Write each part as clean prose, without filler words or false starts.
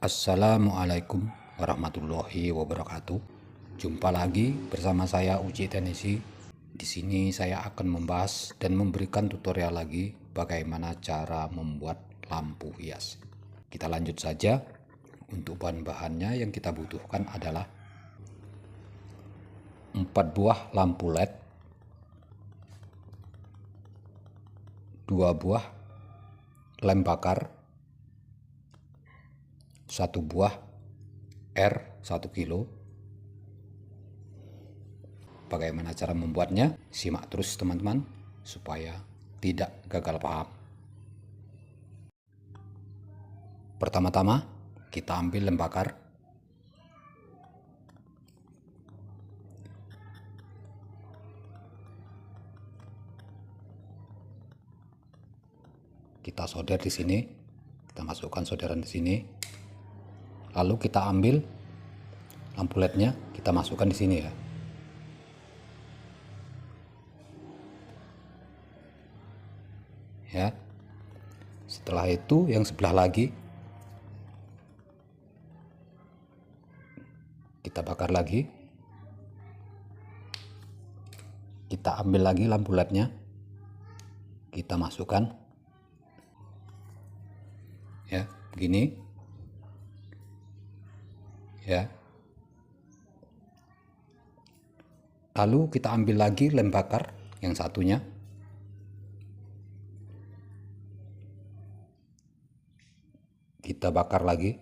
Assalamualaikum warahmatullahi wabarakatuh. Jumpa lagi bersama saya Uci Tenisi. Di sini saya akan membahas dan memberikan tutorial lagi bagaimana cara membuat lampu hias. Kita lanjut saja. Untuk bahan-bahannya yang kita butuhkan adalah 4 buah lampu LED, 2 buah lem bakar, 1 buah R 1 kilo. Bagaimana cara membuatnya? Simak terus teman-teman supaya tidak gagal paham. Pertama-tama kita ambil lem bakar. Kita solder di sini. Kita masukkan solderan di sini. Lalu kita ambil lampu LED-nya, kita masukkan di sini ya. Ya. Setelah itu yang sebelah lagi kita bakar lagi. Kita ambil lagi lampu LED-nya. Kita masukkan. Ya, begini. Ya. Lalu kita ambil lagi lem bakar yang satunya. Kita bakar lagi.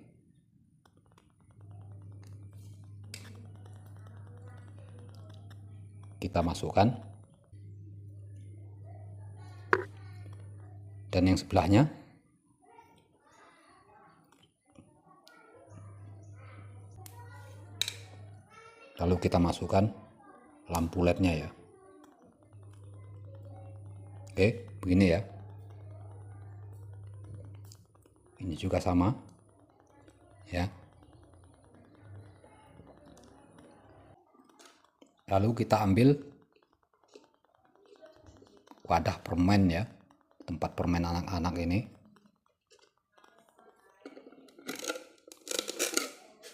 Kita masukkan. Dan yang sebelahnya lalu kita masukkan lampu LED-nya ya. Oke, begini ya. Ini juga sama. Ya. Lalu kita ambil wadah permen ya. Tempat permen anak-anak ini.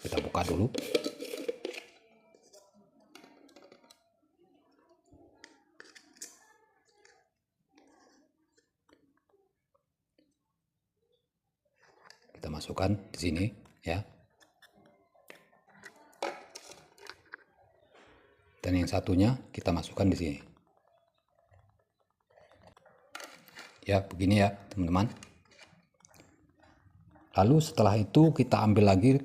Kita buka dulu. Kita masukkan di sini ya. Dan yang satunya kita masukkan di sini. Ya, begini ya, teman-teman. Lalu setelah itu kita ambil lagi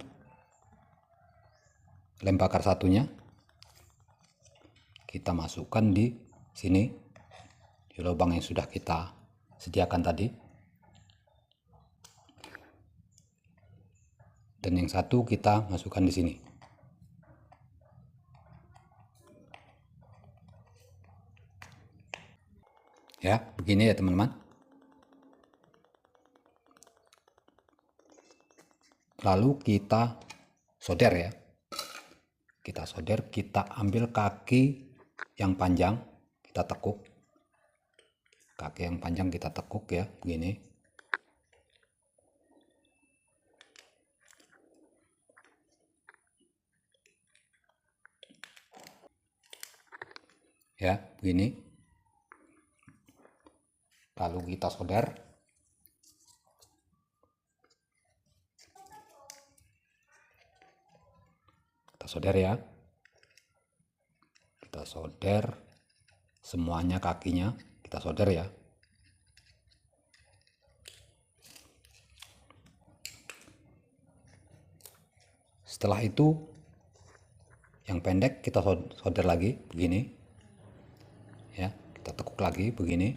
lem bakar satunya. Kita masukkan di sini. Di lubang yang sudah kita sediakan tadi. Dan yang satu kita masukkan di sini. Ya, begini ya teman-teman. Lalu kita solder ya. Kita solder, kita ambil kaki yang panjang, kita tekuk. Kaki yang panjang kita tekuk ya, begini. Ya, begini. Lalu kita solder. Kita solder ya. Kita solder semuanya kakinya, kita solder ya. Setelah itu yang pendek kita solder lagi begini. Ya, kita tekuk lagi begini.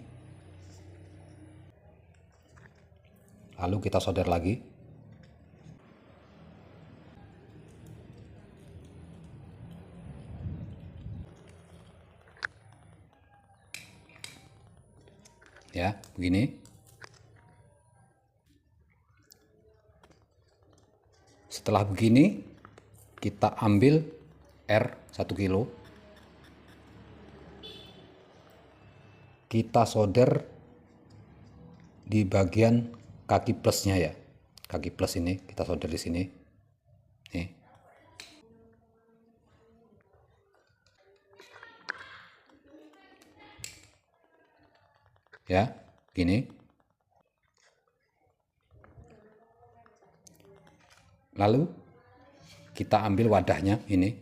Lalu kita solder lagi. Ya, begini. Setelah begini, kita ambil R 1 kilo. Kita solder di bagian kaki plusnya ya. kaki plus ini kita solder di sini. Nih. Ya, gini. Lalu kita ambil wadahnya ini.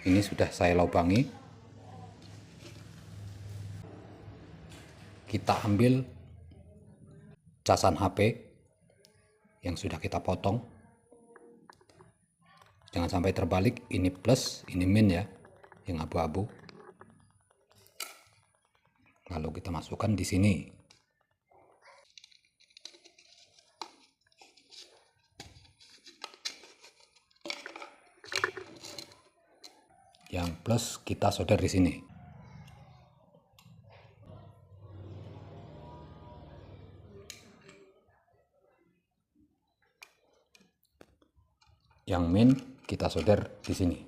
Ini sudah saya lubangi. Kita ambil casan HP yang sudah kita potong. Jangan sampai terbalik, ini plus, ini min ya, yang abu-abu. Lalu kita masukkan di sini. Yang plus kita solder di sini. Yang min kita solder di sini.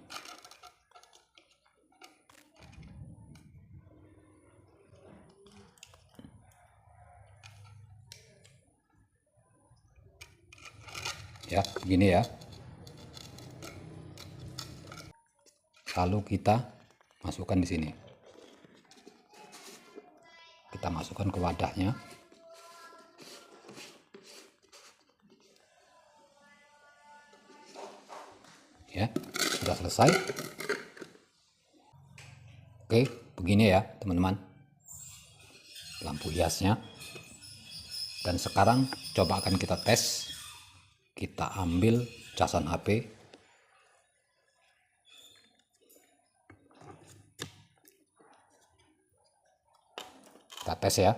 Ya, begini ya. Lalu kita masukkan di sini. Kita masukkan ke wadahnya. Ya, sudah selesai. Oke, begini ya teman-teman lampu hiasnya. Dan sekarang coba akan kita tes. Kita ambil casan HP. Kita tes ya.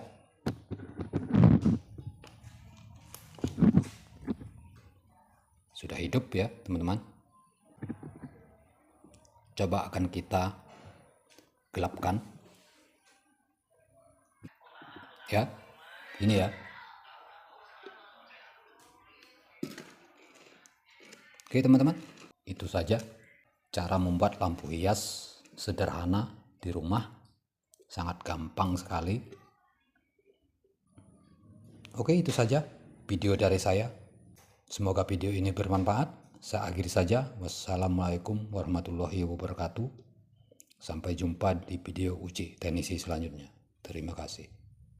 Sudah hidup ya teman-teman. Coba akan kita gelapkan. Ya, ini ya. Oke teman-teman, itu saja cara membuat lampu hias sederhana di rumah. Sangat gampang sekali. Oke, itu saja video dari saya. Semoga video ini bermanfaat. Saya akhiri saja. Wassalamualaikum warahmatullahi wabarakatuh. Sampai jumpa di video uji teknisi selanjutnya. Terima kasih.